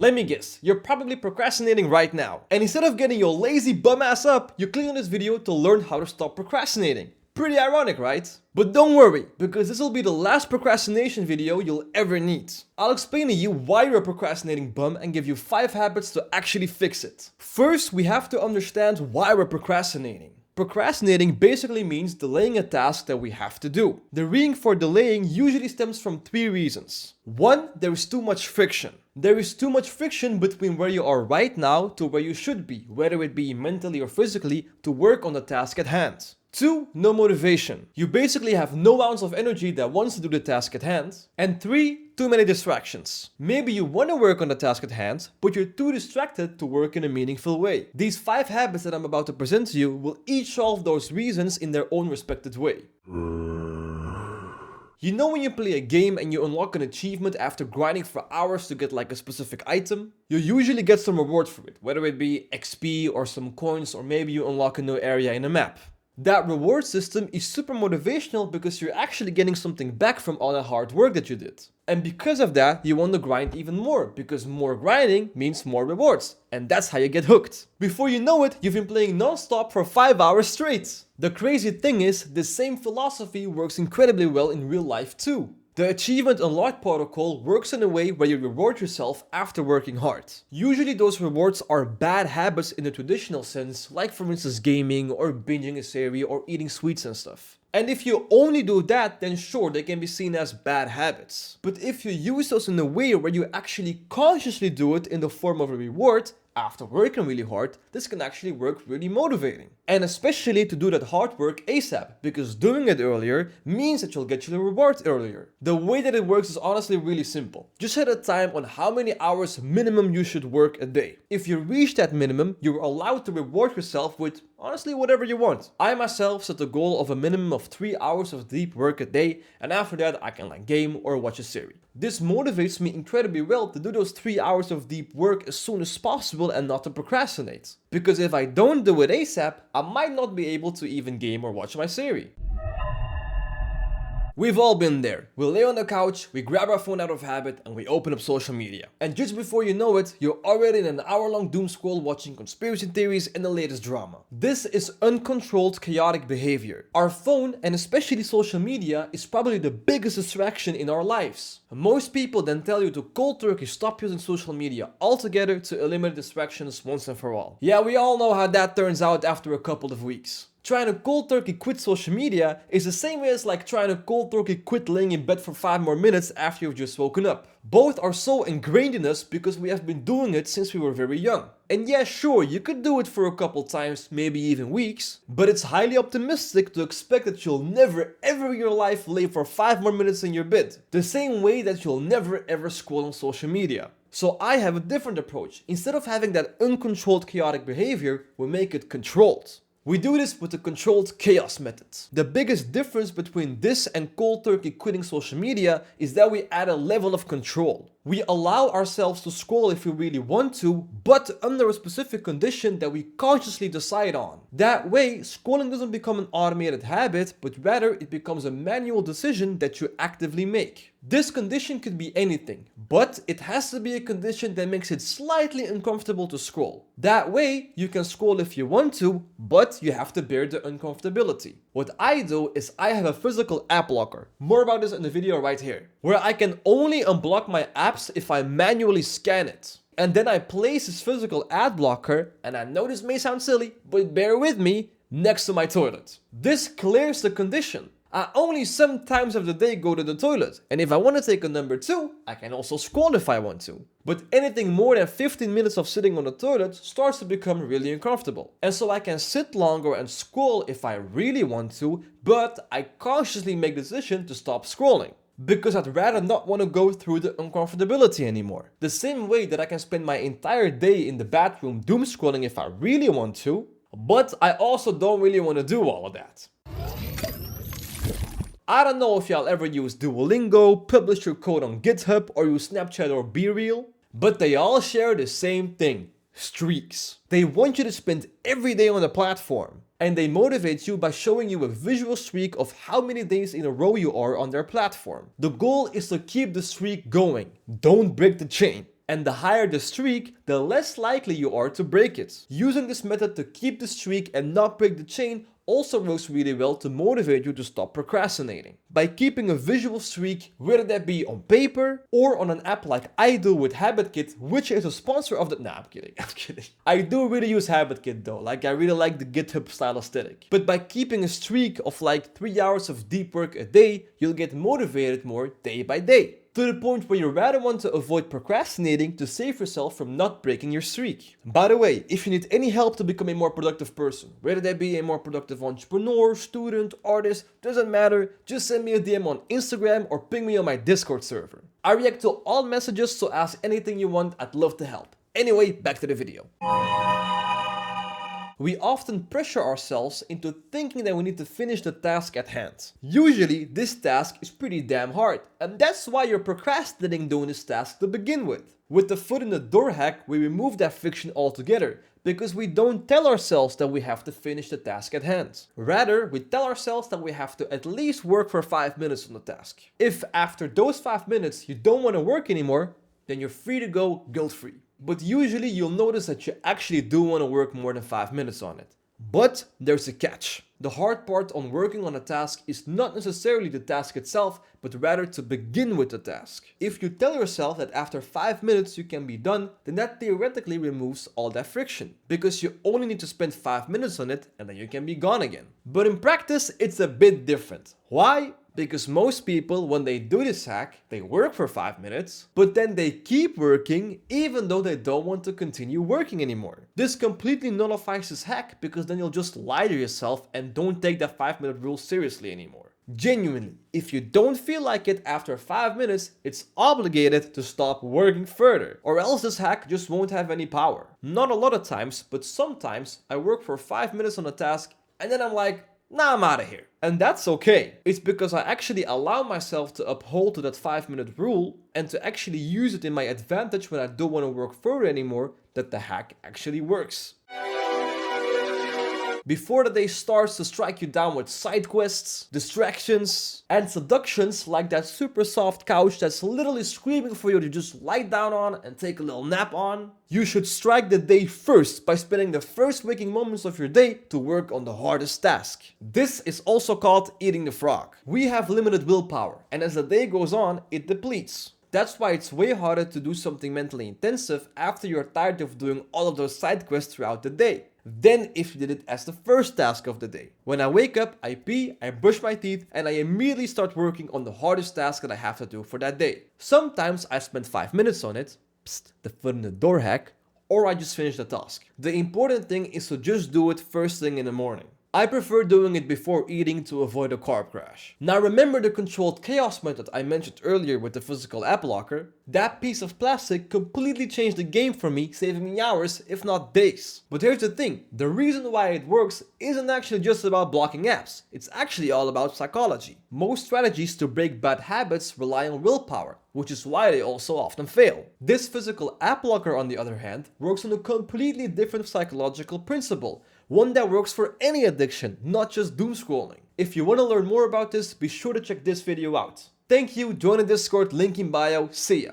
Let me guess, you're probably procrastinating right now. And instead of getting your lazy bum ass up, you click on this video to learn how to stop procrastinating. Pretty ironic, right? But don't worry, because this will be the last procrastination video you'll ever need. I'll explain to you why you're a procrastinating bum and give you 5 habits to actually fix it. First, we have to understand why we're procrastinating. Procrastinating basically means delaying a task that we have to do. The reason for delaying usually stems from 3 reasons. 1. There is too much friction. There is too much friction between where you are right now to where you should be, whether it be mentally or physically, to work on the task at hand. 2. No motivation. You basically have no ounce of energy that wants to do the task at hand. And 3. Too many distractions. Maybe you want to work on the task at hand, but you're too distracted to work in a meaningful way. These 5 habits that I'm about to present to you will each solve those reasons in their own respected way. You know when you play a game and you unlock an achievement after grinding for hours to get like a specific item? You usually get some reward for it, whether it be XP or some coins, or maybe you unlock a new area in a map. That reward system is super motivational because you're actually getting something back from all the hard work that you did. And because of that, you want to grind even more, because more grinding means more rewards. And that's how you get hooked. Before you know it, you've been playing non-stop for 5 hours straight. The crazy thing is, the same philosophy works incredibly well in real life too. The achievement unlock protocol works in a way where you reward yourself after working hard. Usually those rewards are bad habits in the traditional sense, like for instance gaming or binging a series or eating sweets and stuff. And if you only do that, then sure, they can be seen as bad habits. But if you use those in a way where you actually consciously do it in the form of a reward, after working really hard, this can actually work really motivating. And especially to do that hard work ASAP, because doing it earlier means that you'll get your reward earlier. The way that it works is honestly really simple. Just set a time on how many hours minimum you should work a day. If you reach that minimum, you're allowed to reward yourself with honestly whatever you want. I myself set the goal of a minimum of 3 hours of deep work a day, and after that I can like game or watch a series. This motivates me incredibly well to do those 3 hours of deep work as soon as possible and not to procrastinate. Because if I don't do it ASAP, I might not be able to even game or watch my series. We've all been there. We lay on the couch, we grab our phone out of habit, and we open up social media. And just before you know it, you're already in an hour-long doom scroll watching conspiracy theories and the latest drama. This is uncontrolled, chaotic behavior. Our phone, and especially social media, is probably the biggest distraction in our lives. Most people then tell you to cold turkey stop using social media altogether to eliminate distractions once and for all. Yeah, we all know how that turns out after a couple of weeks. Trying to cold turkey quit social media is the same way as like trying to cold turkey quit laying in bed for 5 more minutes after you've just woken up. Both are so ingrained in us because we have been doing it since we were very young. And yeah, sure, you could do it for a couple times, maybe even weeks, but it's highly optimistic to expect that you'll never ever in your life lay for 5 more minutes in your bed. The same way that you'll never ever scroll on social media. So I have a different approach. Instead of having that uncontrolled chaotic behavior, we make it controlled. We do this with the controlled chaos method. The biggest difference between this and cold turkey quitting social media is that we add a level of control. We allow ourselves to scroll if we really want to, but under a specific condition that we consciously decide on. That way, scrolling doesn't become an automated habit, but rather it becomes a manual decision that you actively make. This condition could be anything, but it has to be a condition that makes it slightly uncomfortable to scroll. That way, you can scroll if you want to, but you have to bear the uncomfortability. What I do is I have a physical app blocker. More about this in the video right here, where I can only unblock my apps if I manually scan it. And then I place this physical ad blocker, and I know this may sound silly, but bear with me, next to my toilet. This clears the condition. I only sometimes of the day go to the toilet, and if I want to take a number 2, I can also scroll if I want to. But anything more than 15 minutes of sitting on the toilet starts to become really uncomfortable. And so I can sit longer and scroll if I really want to, but I consciously make the decision to stop scrolling. Because I'd rather not want to go through the uncomfortability anymore. The same way that I can spend my entire day in the bathroom doom scrolling if I really want to, but I also don't really want to do all of that. I don't know if y'all ever use Duolingo, publish your code on GitHub, or use Snapchat or BeReal, but they all share the same thing: streaks. They want you to spend every day on the platform, and they motivate you by showing you a visual streak of how many days in a row you are on their platform. The goal is to keep the streak going, don't break the chain. And the higher the streak, the less likely you are to break it. Using this method to keep the streak and not break the chain also works really well to motivate you to stop procrastinating. By keeping a visual streak, whether that be on paper or on an app like I do with HabitKit, which is a sponsor of the... Nah, I'm kidding, I'm kidding. I do really use HabitKit though, like I really like the GitHub style aesthetic. But by keeping a streak of like 3 hours of deep work a day, you'll get motivated more day by day. To the point where you rather want to avoid procrastinating to save yourself from not breaking your streak. By the way, if you need any help to become a more productive person, whether that be a more productive entrepreneur, student, artist, doesn't matter, just send me a DM on Instagram or ping me on my Discord server. I react to all messages, so ask anything you want, I'd love to help. Anyway, back to the video. We often pressure ourselves into thinking that we need to finish the task at hand. Usually, this task is pretty damn hard, and that's why you're procrastinating doing this task to begin with. With the foot in the door hack, we remove that friction altogether, because we don't tell ourselves that we have to finish the task at hand. Rather, we tell ourselves that we have to at least work for 5 minutes on the task. If after those 5 minutes you don't want to work anymore, then you're free to go guilt-free. But usually you'll notice that you actually do want to work more than 5 minutes on it. But there's a catch. The hard part on working on a task is not necessarily the task itself, but rather to begin with the task. If you tell yourself that after 5 minutes you can be done, then that theoretically removes all that friction, because you only need to spend 5 minutes on it and then you can be gone again. But in practice, it's a bit different. Why? Because most people, when they do this hack, they work for 5 minutes, but then they keep working even though they don't want to continue working anymore. This completely nullifies this hack, because then you'll just lie to yourself and don't take that 5-minute rule seriously anymore. Genuinely, if you don't feel like it after 5 minutes, it's obligated to stop working further, or else this hack just won't have any power. Not a lot of times, but sometimes I work for 5 minutes on a task and then I'm like, nah, I'm out of here. And that's okay. It's because I actually allow myself to uphold to that 5-minute rule and to actually use it in my advantage when I don't want to work further anymore, that the hack actually works. Before the day starts to strike you down with side quests, distractions, and seductions like that super soft couch that's literally screaming for you to just lie down on and take a little nap on, you should strike the day first by spending the first waking moments of your day to work on the hardest task. This is also called eating the frog. We have limited willpower, and as the day goes on, it depletes. That's why it's way harder to do something mentally intensive after you're tired of doing all of those side quests throughout the day than if you did it as the first task of the day. When I wake up, I pee, I brush my teeth, and I immediately start working on the hardest task that I have to do for that day. Sometimes I spend 5 minutes on it, the foot in the door hack, or I just finish the task. The important thing is to just do it first thing in the morning. I prefer doing it before eating to avoid a carb crash. Now remember the controlled chaos method I mentioned earlier with the physical app locker? That piece of plastic completely changed the game for me, saving me hours, if not days. But here's the thing, the reason why it works isn't actually just about blocking apps, it's actually all about psychology. Most strategies to break bad habits rely on willpower, which is why they also often fail. This physical app locker, on the other hand, works on a completely different psychological principle. One that works for any addiction, not just doom scrolling. If you want to learn more about this, be sure to check this video out. Thank you, join the Discord, link in bio, see ya.